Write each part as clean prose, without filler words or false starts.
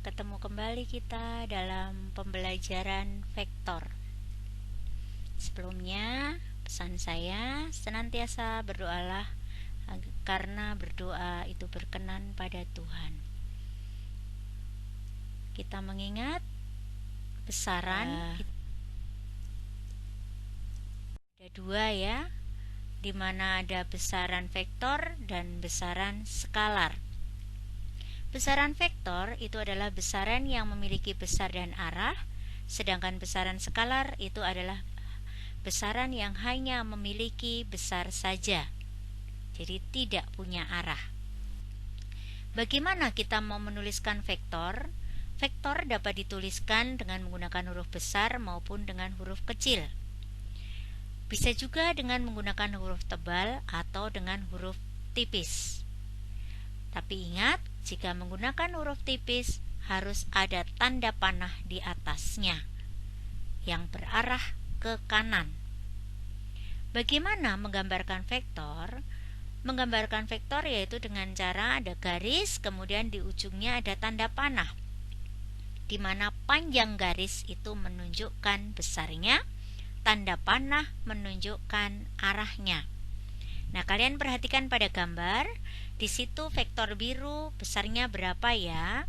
Ketemu kembali kita dalam pembelajaran vektor. Sebelumnya, pesan saya senantiasa berdoalah karena berdoa itu berkenan pada Tuhan. Kita mengingat besaran ada dua ya, di mana ada besaran vektor dan besaran skalar. Besaran vektor itu adalah besaran yang memiliki besar dan arah, sedangkan besaran skalar itu adalah besaran yang hanya memiliki besar saja, jadi tidak punya arah. Bagaimana kita mau menuliskan vektor? Vektor dapat dituliskan dengan menggunakan huruf besar maupun dengan huruf kecil. Bisa juga dengan menggunakan huruf tebal atau dengan huruf tipis. Tapi ingat, jika menggunakan huruf tipis harus ada tanda panah di atasnya yang berarah ke kanan. Bagaimana menggambarkan vektor? Menggambarkan vektor yaitu dengan cara ada garis, kemudian di ujungnya ada tanda panah, di mana panjang garis itu menunjukkan besarnya, tanda panah menunjukkan arahnya. Nah, kalian perhatikan pada gambar, di situ vektor biru besarnya berapa ya?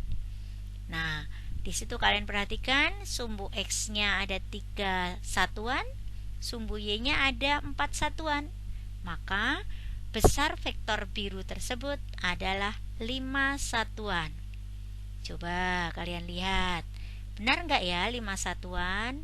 Nah, di situ kalian perhatikan sumbu X-nya ada 3 satuan, sumbu Y-nya ada 4 satuan. Maka besar vektor biru tersebut adalah 5 satuan. Coba kalian lihat, benar nggak ya 5 satuan?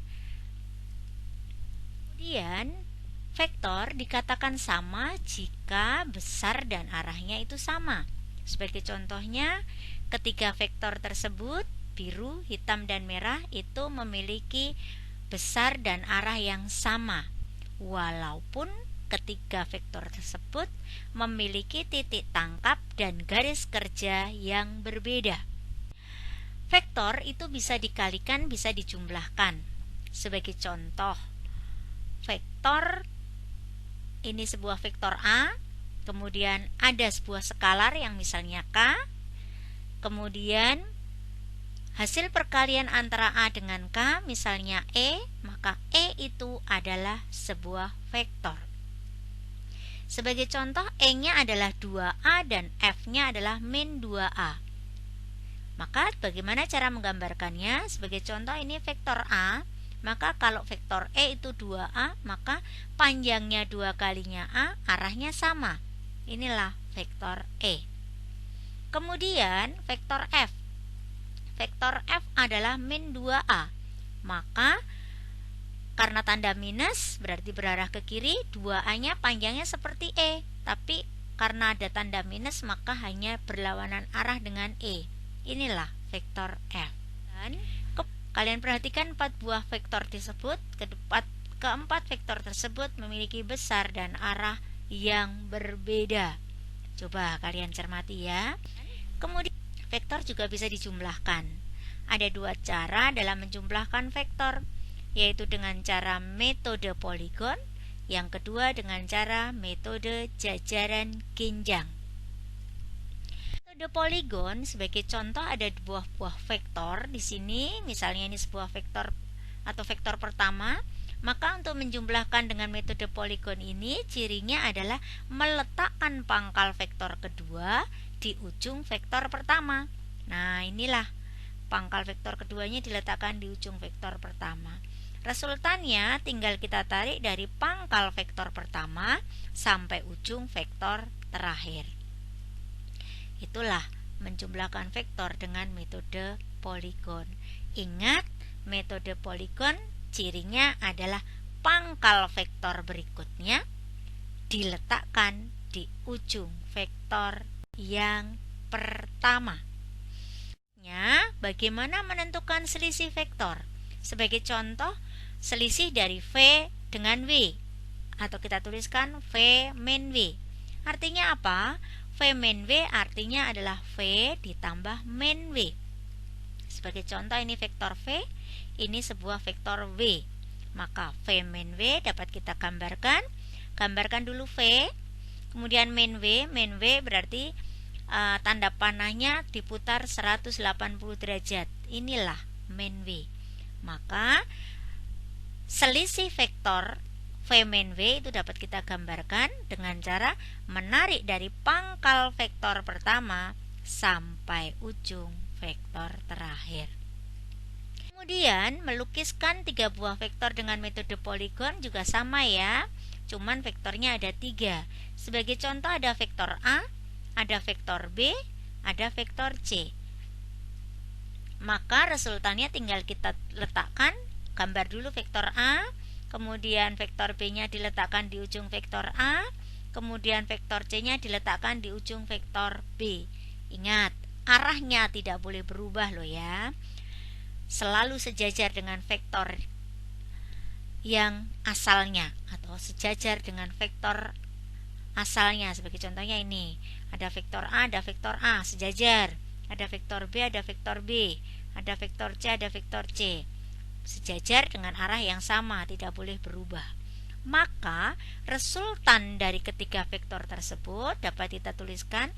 Kemudian vektor dikatakan sama jika besar dan arahnya itu sama. Sebagai contohnya, ketiga vektor tersebut, biru, hitam, dan merah, itu memiliki besar dan arah yang sama, walaupun ketiga vektor tersebut memiliki titik tangkap dan garis kerja yang berbeda. Vektor itu bisa dikalikan, bisa dijumlahkan. Sebagai contoh, vektor ini sebuah vektor A, kemudian ada sebuah skalar yang misalnya K, kemudian hasil perkalian antara A dengan K misalnya E, maka E itu adalah sebuah vektor. Sebagai contoh, E-nya adalah 2A dan F-nya adalah min 2A. Maka bagaimana cara menggambarkannya? Sebagai contoh ini vektor A, maka kalau vektor E itu 2A, maka panjangnya 2 kalinya A, arahnya sama. Inilah vektor E. Kemudian vektor F. Vektor F adalah min 2A. Maka karena tanda minus berarti berarah ke kiri, 2A-nya panjangnya seperti E. Tapi karena ada tanda minus maka hanya berlawanan arah dengan E. Inilah vektor F. Dan kalian perhatikan 4 buah vektor tersebut, keempat vektor tersebut memiliki besar dan arah yang berbeda. Coba kalian cermati ya. Kemudian vektor juga bisa dijumlahkan. Ada 2 cara dalam menjumlahkan vektor, yaitu dengan cara metode poligon, yang kedua dengan cara metode jajaran genjang. Metode poligon sebagai contoh ada buah-buah vektor di sini, misalnya ini sebuah vektor atau vektor pertama, maka untuk menjumlahkan dengan metode poligon ini cirinya adalah meletakkan pangkal vektor kedua di ujung vektor pertama. Nah, inilah pangkal vektor keduanya diletakkan di ujung vektor pertama. Resultannya tinggal kita tarik dari pangkal vektor pertama sampai ujung vektor terakhir. Itulah menjumlahkan vektor dengan metode poligon. Ingat, metode poligon cirinya adalah pangkal vektor berikutnya diletakkan di ujung vektor yang pertama. Bagaimana menentukan selisih vektor? Sebagai contoh, selisih dari V dengan W, atau kita tuliskan V min W. Artinya apa? V min W artinya adalah V ditambah min W. Sebagai contoh ini vektor V, ini sebuah vektor W. Maka V min W dapat kita gambarkan. Gambarkan dulu V, kemudian min W berarti tanda panahnya diputar 180 derajat. Inilah main V. Maka selisih vektor V min V itu dapat kita gambarkan dengan cara menarik dari pangkal vektor pertama sampai ujung vektor terakhir. Kemudian melukiskan 3 buah vektor dengan metode poligon juga sama ya, cuman vektornya ada 3. Sebagai contoh ada vektor A, ada vektor B, ada vektor C. Maka resultannya tinggal kita letakkan, gambar dulu vektor A, kemudian vektor B-nya diletakkan di ujung vektor A, kemudian vektor C-nya diletakkan di ujung vektor B. Ingat, arahnya tidak boleh berubah loh ya. Selalu sejajar dengan vektor yang asalnya atau sejajar dengan vektor asalnya. Sebagai contohnya ini, ada vektor A, ada vektor A, sejajar. Ada vektor B, ada vektor B, ada vektor C, ada vektor C. Sejajar dengan arah yang sama, tidak boleh berubah. Maka resultan dari ketiga vektor tersebut dapat kita tuliskan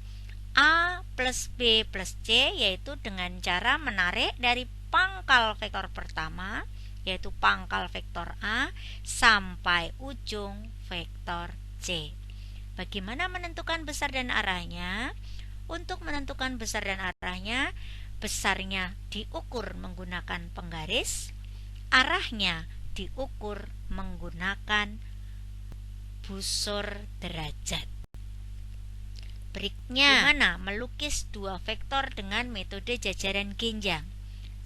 A plus B plus C, yaitu dengan cara menarik dari pangkal vektor pertama, yaitu pangkal vektor A, sampai ujung vektor C. Bagaimana menentukan besar dan arahnya? Untuk menentukan besar dan arahnya, besarnya diukur menggunakan penggaris, arahnya diukur menggunakan busur derajat. Berikutnya, bagaimana melukis 2 vektor dengan metode jajaran genjang?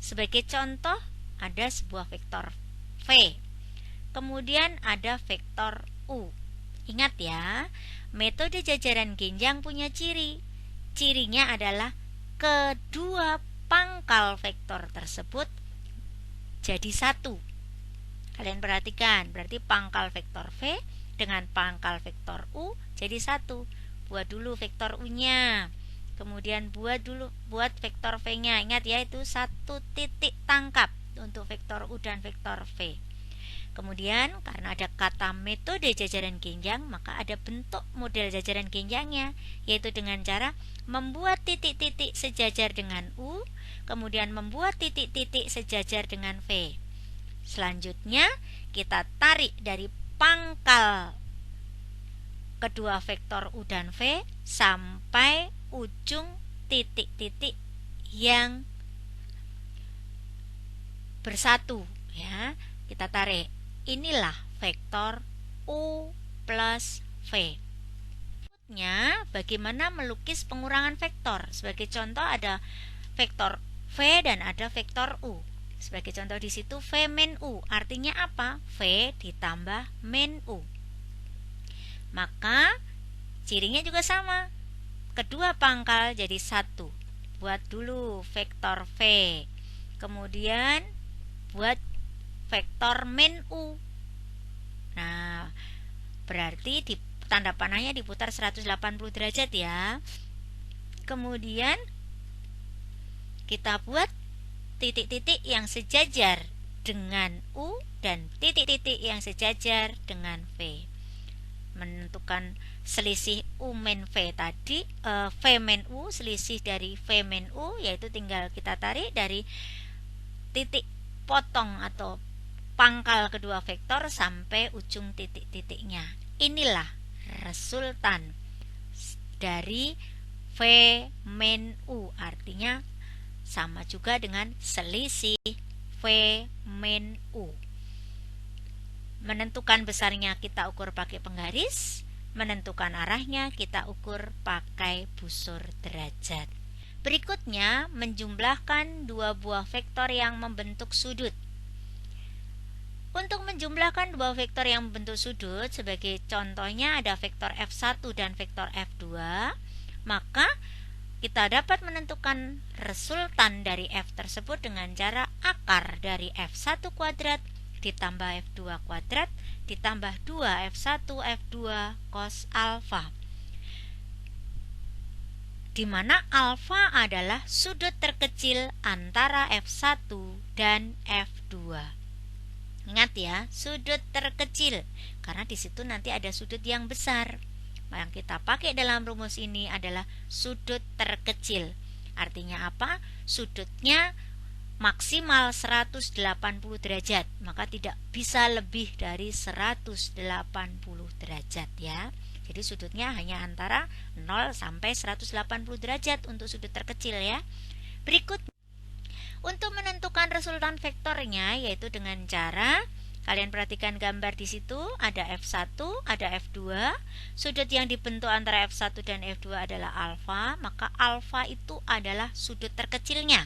Sebagai contoh, ada sebuah vektor V, kemudian ada vektor U. Ingat ya, metode jajaran genjang punya ciri. Cirinya adalah kedua pangkal vektor tersebut jadi satu. Kalian perhatikan, berarti pangkal vektor V dengan pangkal vektor U jadi satu. Buat dulu vektor U-nya, kemudian buat vektor V-nya. Ingat ya, itu satu titik tangkap untuk vektor U dan vektor V. Kemudian karena ada kata metode jajaran genjang, maka ada bentuk model jajaran genjangnya, yaitu dengan cara membuat titik-titik sejajar dengan U, kemudian membuat titik-titik sejajar dengan V. Selanjutnya kita tarik dari pangkal kedua vektor U dan V sampai ujung titik-titik yang bersatu ya. Kita tarik. Inilah vektor U plus V. Berikutnya, bagaimana melukis pengurangan vektor? Sebagai contoh ada vektor V dan ada vektor U. Sebagai contoh di situ V min U. Artinya apa? V ditambah min U. Maka cirinya juga sama. Kedua pangkal jadi satu. Buat dulu vektor V. Kemudian buat vektor min U. Nah, berarti tanda panahnya diputar 180 derajat ya. Kemudian kita buat titik-titik yang sejajar dengan U dan titik-titik yang sejajar dengan V. Menentukan selisih U min V tadi, V min U, selisih dari V min U, yaitu tinggal kita tarik dari titik potong atau pangkal kedua vektor sampai ujung titik-titiknya. Inilah resultan dari V min U, artinya sama juga dengan selisih V min U. Menentukan besarnya kita ukur pakai penggaris, menentukan arahnya kita ukur pakai busur derajat. Berikutnya, menjumlahkan 2 buah vektor yang membentuk sudut. Untuk menjumlahkan 2 vektor yang membentuk sudut, sebagai contohnya ada vektor F1 dan vektor F2, maka kita dapat menentukan resultan dari F tersebut dengan cara akar dari F1 kuadrat ditambah F2 kuadrat ditambah 2 F1 F2 cos alfa, di mana alfa adalah sudut terkecil antara F1 dan F2. Ingat ya, sudut terkecil, karena di situ nanti ada sudut yang besar. Yang kita pakai dalam rumus ini adalah sudut terkecil. Artinya apa? Sudutnya maksimal 180 derajat, maka tidak bisa lebih dari 180 derajat ya. Jadi sudutnya hanya antara 0 sampai 180 derajat untuk sudut terkecil ya. Berikut untuk menentukan resultan vektornya yaitu dengan cara kalian perhatikan gambar di situ, ada F1, ada F2. Sudut yang dibentuk antara F1 dan F2 adalah alfa, maka alfa itu adalah sudut terkecilnya.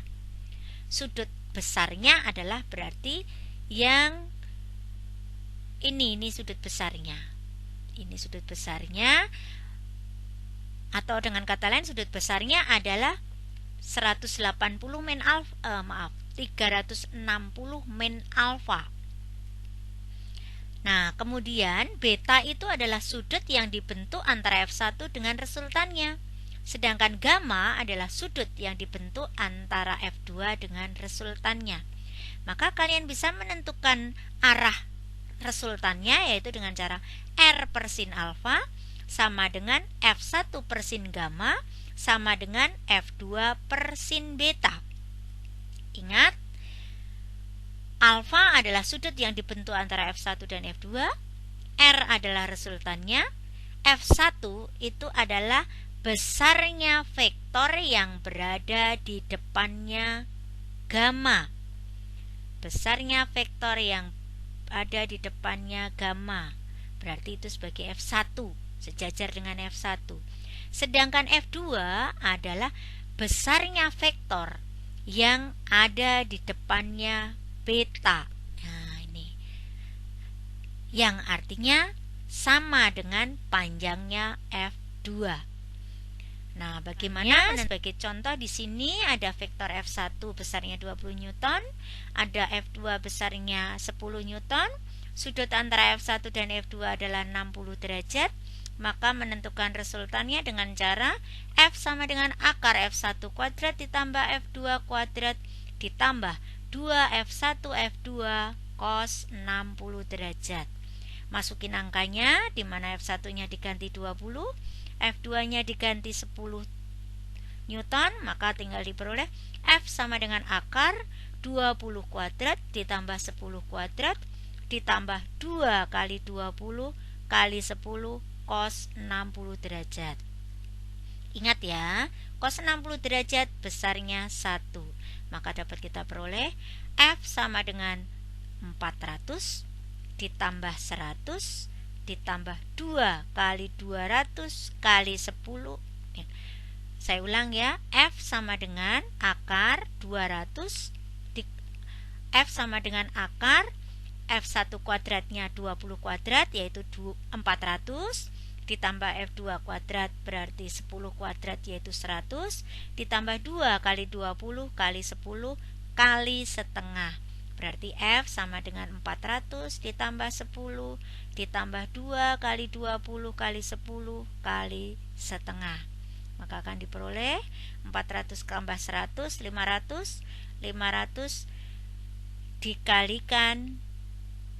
Sudut besarnya adalah berarti yang ini sudut besarnya. Ini sudut besarnya, atau dengan kata lain sudut besarnya adalah 180 min alfa, 360 min alfa. Nah, kemudian beta itu adalah sudut yang dibentuk antara F1 dengan resultannya. Sedangkan gamma adalah sudut yang dibentuk antara F2 dengan resultannya. Maka kalian bisa menentukan arah resultannya yaitu dengan cara R per sin alfa sama dengan F1 per sin gamma sama dengan F2 per sin beta. Ingat, alfa adalah sudut yang dibentuk antara F1 dan F2, R adalah resultannya, F1 itu adalah besarnya vektor yang berada di depannya gamma. Besarnya vektor yang ada di depannya gamma, berarti itu sebagai F1, sejajar dengan F1. Sedangkan F2 adalah besarnya vektor yang ada di depannya beta. Nah, ini yang artinya sama dengan panjangnya F2. Nah, bagaimana? Sebagai contoh di sini ada vektor F1 besarnya 20 Newton, ada F2 besarnya 10 Newton. Sudut antara F1 dan F2 adalah 60 derajat. Maka menentukan resultannya dengan cara F sama dengan akar F1 kuadrat ditambah F2 kuadrat ditambah 2F1 F2 cos 60 derajat. Masukin angkanya, di mana F1-nya diganti 20, F2-nya diganti 10 Newton, maka tinggal diperoleh F sama dengan akar 20 kuadrat ditambah 10 kuadrat ditambah 2 kali 20 kali 10 cos 60 derajat. Ingat ya, cos 60 derajat besarnya 1. Maka dapat kita peroleh F sama dengan 400 ditambah 100 ditambah 2 kali 200 kali 10. Saya ulang ya, F sama dengan akar 200 F sama dengan akar F1 kuadratnya 20 kuadrat yaitu 400 ditambah F2 kuadrat berarti 10 kuadrat yaitu 100 ditambah 2 kali 20 kali 10 kali setengah berarti F sama dengan 400 ditambah 10 ditambah 2 kali 20 kali 10 kali setengah, maka akan diperoleh 400 tambah 100 500 dikalikan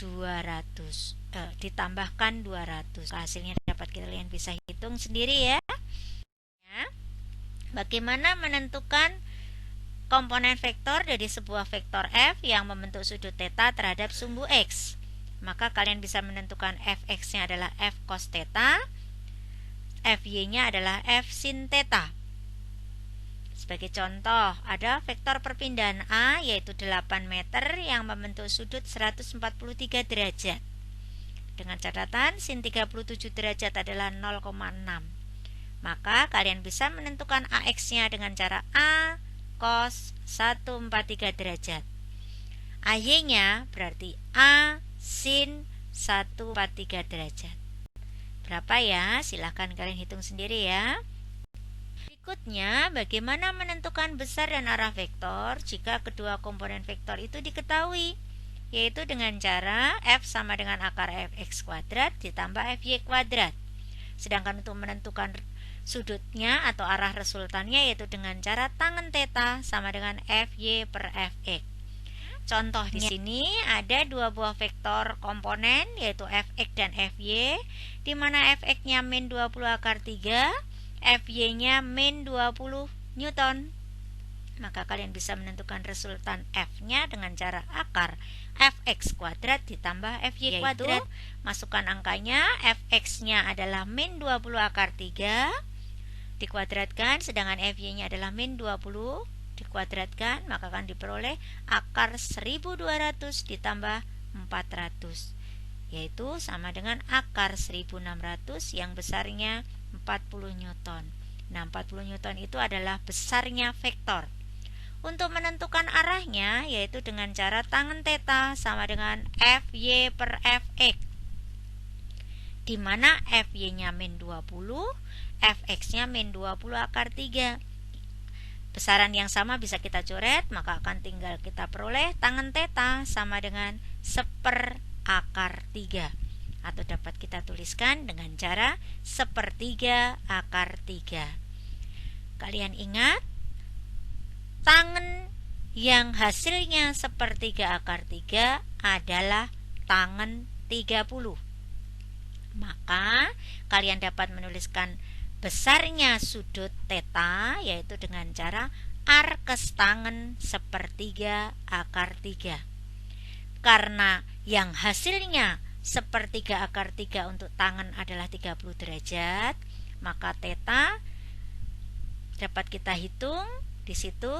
200 ditambahkan 200. Hasilnya dapat kalian bisa hitung sendiri ya. Bagaimana menentukan komponen vektor dari sebuah vektor F yang membentuk sudut theta terhadap sumbu X? Maka kalian bisa menentukan Fx-nya adalah F cos theta, Fy-nya adalah F sin theta. Sebagai contoh, ada vektor perpindahan A yaitu 8 meter yang membentuk sudut 143 derajat. Dengan catatan sin 37 derajat adalah 0,6. Maka kalian bisa menentukan AX-nya dengan cara A cos 143 derajat. AY-nya berarti A sin 143 derajat. Berapa ya? Silahkan kalian hitung sendiri ya. Berikutnya, bagaimana menentukan besar dan arah vektor jika kedua komponen vektor itu diketahui, yaitu dengan cara F sama dengan akar Fx kuadrat ditambah Fy kuadrat. Sedangkan untuk menentukan sudutnya atau arah resultannya yaitu dengan cara tangen theta sama dengan Fy per Fx. Contoh di sini ada dua buah vektor komponen yaitu fx dan fy, di mana fx-nya min 20 akar 3, fy-nya min 20 Newton. Maka kalian bisa menentukan resultan f-nya dengan cara akar fx kuadrat ditambah fy kuadrat. Masukkan angkanya, fx-nya adalah min 20 akar 3 dikuadratkan, sedangkan fy-nya adalah min 20 dikuadratkan, maka akan diperoleh akar 1200 ditambah 400, yaitu sama dengan akar 1600 yang besarnya 40 Newton. Nah, 40 Newton itu adalah besarnya vektor. Untuk menentukan arahnya yaitu dengan cara tangen theta sama dengan fy per fx, di mana fy-nya min 20, fx-nya min 20 akar 3. Besaran yang sama bisa kita coret, maka akan tinggal kita peroleh tangen theta sama dengan 1/4 akar 3. Atau dapat kita tuliskan dengan cara 1/3 akar 3. Kalian ingat, tangen yang hasilnya 1/3 akar 3 adalah tangen 30. Maka kalian dapat menuliskan besarnya sudut theta yaitu dengan cara arkes tangen 1/3 akar 3. Karena yang hasilnya 1/3 akar 3 untuk tangen adalah 30 derajat, maka theta dapat kita hitung di situ.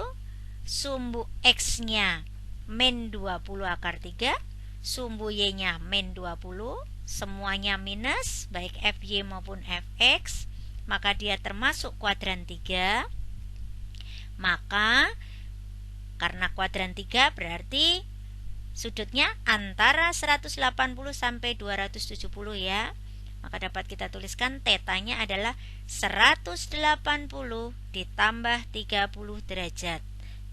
Sumbu x-nya min 20 akar 3, sumbu y-nya min 20, semuanya minus baik fy maupun fx, maka dia termasuk kuadran 3. Maka karena kuadran 3 berarti sudutnya antara 180 sampai 270 ya. Maka dapat kita tuliskan tetanya adalah 180 ditambah 30 derajat,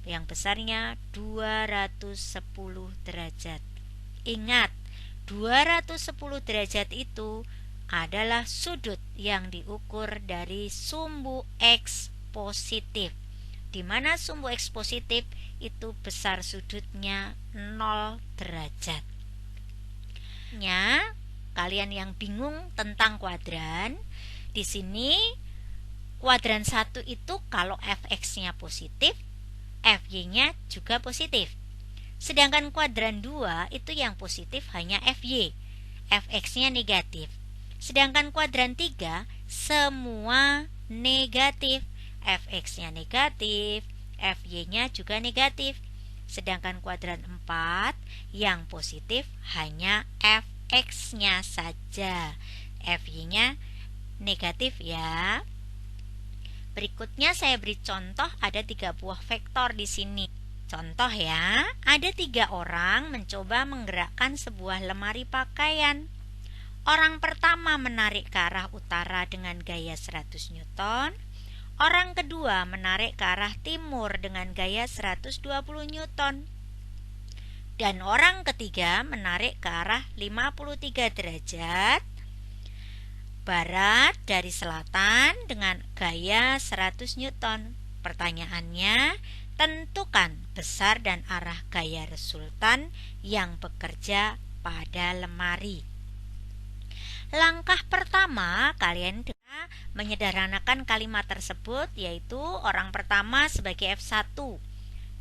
yang besarnya 210 derajat. Ingat, 210 derajat itu adalah sudut yang diukur dari sumbu x positif, di mana sumbu x positif itu besar sudutnya 0 derajat. Kalian yang bingung tentang kuadran, di sini kuadran 1 itu kalau fx-nya positif, fy-nya juga positif. Sedangkan kuadran 2 itu yang positif hanya fy, fx-nya negatif. Sedangkan kuadran 3 semua negatif, fx-nya negatif, fy-nya juga negatif. Sedangkan kuadran 4 yang positif hanya fx-nya saja, fy-nya negatif ya. Berikutnya saya beri contoh, ada 3 buah vektor di sini. Contoh ya, ada 3 orang mencoba menggerakkan sebuah lemari pakaian. Orang pertama menarik ke arah utara dengan gaya 100 Newton. Orang kedua menarik ke arah timur dengan gaya 120 Newton. Dan orang ketiga menarik ke arah 53 derajat barat dari selatan dengan gaya 100 Newton. Pertanyaannya, tentukan besar dan arah gaya resultan yang bekerja pada lemari. Langkah pertama, kalian menyederhanakan kalimat tersebut, yaitu orang pertama sebagai F1,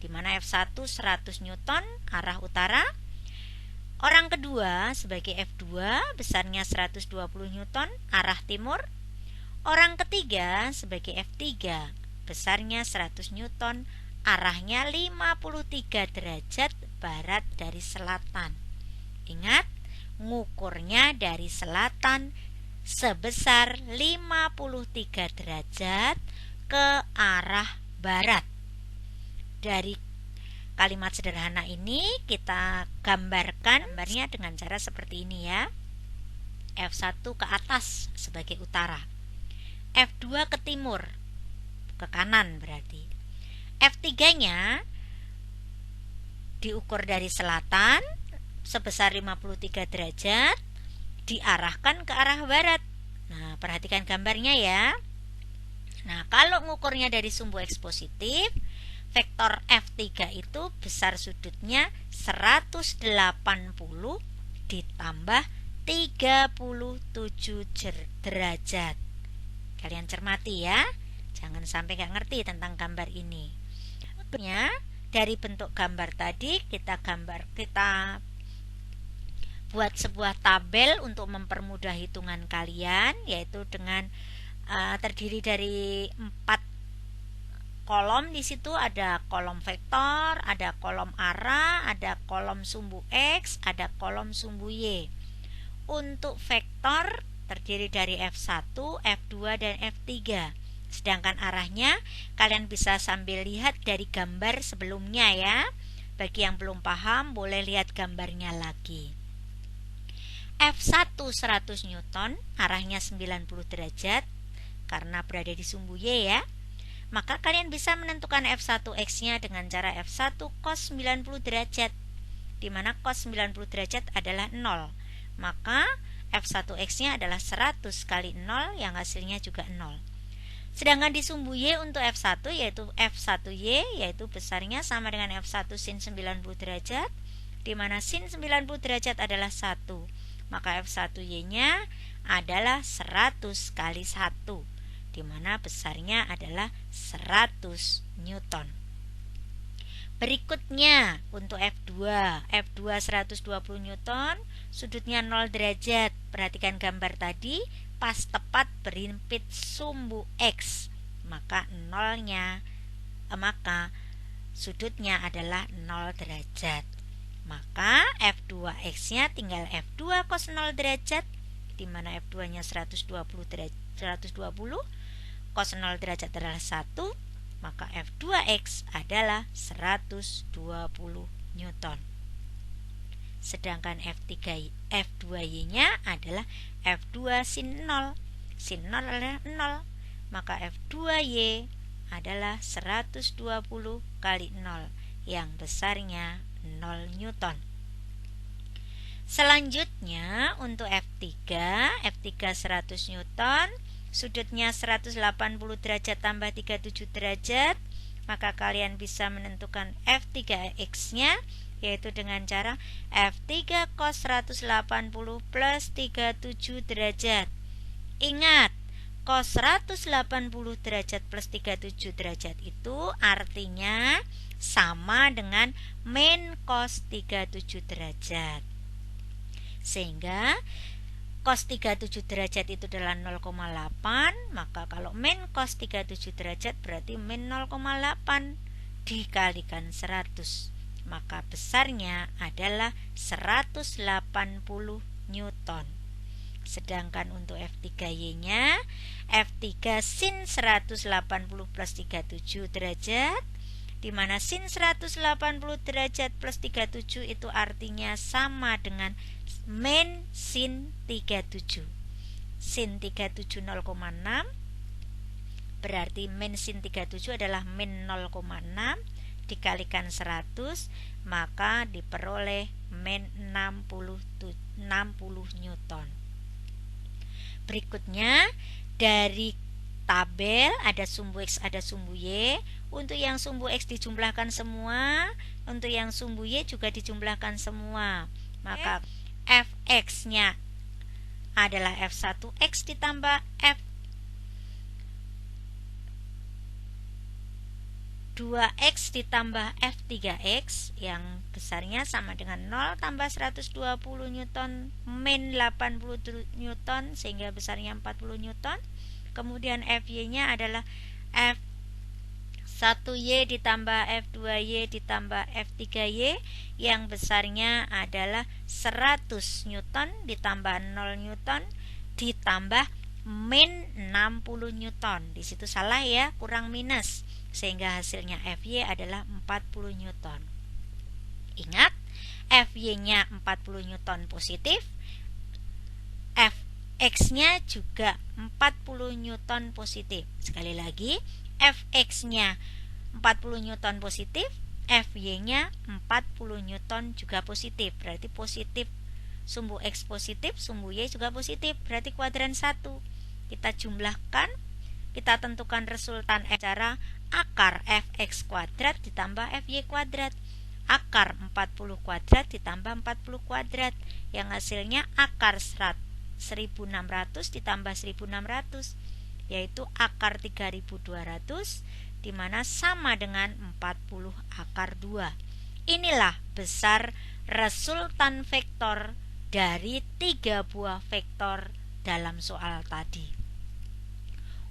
di mana F1 100 Newton arah utara. Orang kedua sebagai F2 besarnya 120 Newton arah timur. Orang ketiga sebagai F3 besarnya 100 Newton arahnya 53 derajat barat dari selatan. Ingat, ngukurnya dari selatan sebesar 53 derajat ke arah barat. Dari kalimat sederhana ini kita gambarnya dengan cara seperti ini ya. F1 ke atas sebagai utara, F2 ke timur, ke kanan berarti. F3-nya diukur dari selatan sebesar 53 derajat, diarahkan ke arah barat. Nah, perhatikan gambarnya ya. Nah, kalau ngukurnya dari sumbu X positif, vektor F3 itu besar sudutnya 180 ditambah 37 derajat. Kalian cermati ya, jangan sampai nggak ngerti tentang gambar ini. Dari bentuk gambar tadi kita buat sebuah tabel untuk mempermudah hitungan kalian, yaitu dengan terdiri dari 4 kolom. Di situ ada kolom vektor, ada kolom arah, ada kolom sumbu X, ada kolom sumbu Y. Untuk vektor terdiri dari F1, F2, dan F3. Sedangkan arahnya kalian bisa sambil lihat dari gambar sebelumnya ya. Bagi yang belum paham boleh lihat gambarnya lagi. F1 100 Newton, arahnya 90 derajat karena berada di sumbu Y ya. Maka kalian bisa menentukan F1X-nya dengan cara F1 cos 90 derajat, di mana cos 90 derajat adalah 0. Maka F1X-nya adalah 100 kali 0 yang hasilnya juga 0. Sedangkan di sumbu Y untuk F1 yaitu F1Y yaitu besarnya sama dengan F1 sin 90 derajat, di mana sin 90 derajat adalah 1. Maka F1Y-nya adalah 100 kali 1, di mana besarnya adalah 100 Newton. Berikutnya untuk F2 120 Newton, sudutnya 0 derajat. Perhatikan gambar tadi, pas tepat berimpit sumbu X, maka sudutnya adalah 0 derajat. Maka F2X-nya tinggal F2 cos 0 derajat, di mana F2-nya 120 cos 0 derajat adalah 1, maka F2X adalah 120 Newton. Sedangkan F2Y-nya adalah F2 sin 0. Sin 0 adalah 0, maka F2Y adalah 120 kali 0 yang besarnya 0 Newton. Selanjutnya untuk F3 100 Newton, sudutnya 180 derajat tambah 37 derajat, maka kalian bisa menentukan F3X-nya yaitu dengan cara F3 cos 180 plus 37 derajat. Ingat, cos 180 derajat plus 37 derajat itu artinya sama dengan min cos 37 derajat. Sehingga cos 37 derajat itu adalah 0,8, maka kalau min cos 37 derajat berarti min 0,8 dikalikan 100, maka besarnya adalah 180 Newton. Sedangkan untuk F3Y-nya, F3 sin 180 plus 37 derajat, di mana sin 180 derajat plus 37 itu artinya sama dengan min sin 37. Sin 37 0,6, berarti min sin 37 adalah min 0,6 dikalikan 100, maka diperoleh min 60 Newton. Berikutnya dari tabel ada sumbu X, ada sumbu Y. Untuk yang sumbu X dijumlahkan semua, untuk yang sumbu Y juga dijumlahkan semua. Maka Fx-nya adalah F1X ditambah F2X ditambah F3X yang besarnya sama dengan 0 tambah 120 Newton min 80 Newton sehingga besarnya 40 Newton. Kemudian Fy-nya adalah F1Y ditambah F2Y ditambah F3Y yang besarnya adalah 100 Newton ditambah 0 Newton ditambah min 60 Newton. Di situ salah ya, kurang minus, sehingga hasilnya Fy adalah 40 Newton. Ingat, Fy-nya 40 Newton positif, Fx-nya juga 40 Newton positif. Sekali lagi, Fx-nya 40 Newton positif, Fy-nya 40 Newton juga positif. Berarti positif, sumbu X positif, sumbu Y juga positif. Berarti kuadran 1. Kita jumlahkan, kita tentukan resultan F cara akar fx kuadrat ditambah fy kuadrat. Akar 40 kuadrat ditambah 40 kuadrat, yang hasilnya akar 1600 ditambah 1600, yaitu akar 3200, di mana sama dengan 40 akar 2. Inilah besar resultan vektor dari 3 buah vektor dalam soal tadi.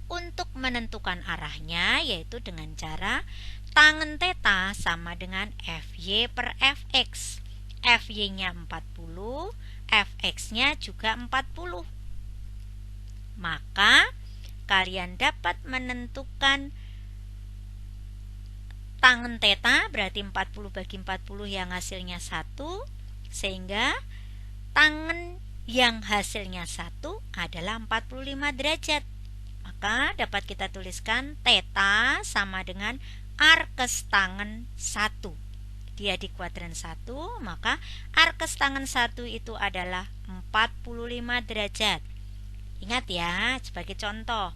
Untuk menentukan arahnya yaitu dengan cara tangen theta sama dengan Fy per Fx. Fy-nya 40, Fx-nya juga 40. Maka kalian dapat menentukan tangen theta berarti 40 bagi 40 yang hasilnya 1, sehingga tangen yang hasilnya 1 adalah 45 derajat. Maka dapat kita tuliskan theta sama dengan arkes tangen 1. Dia di kuadran 1, maka arkes tangen 1 itu adalah 45 derajat. Ingat ya, sebagai contoh,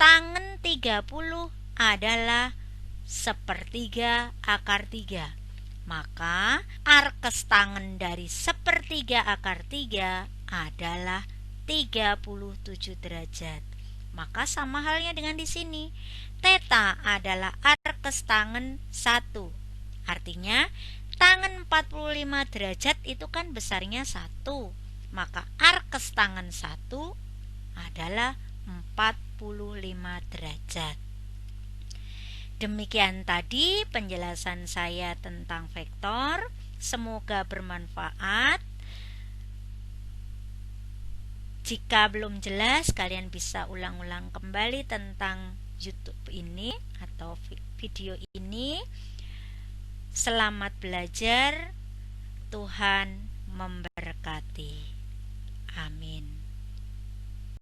tangen 30 adalah sepertiga akar 3. Maka arkes tangen dari sepertiga akar 3 adalah 37 derajat. Maka sama halnya dengan di sini. Theta adalah arkes tangen 1. Artinya tangen 45 derajat itu kan besarnya 1. Maka arkes tangen 1 adalah 45 derajat. Demikian tadi penjelasan saya tentang vektor. Semoga bermanfaat. Jika belum jelas, kalian bisa ulang-ulang kembali tentang YouTube ini atau video ini. Selamat belajar. Tuhan memberkati. Amin.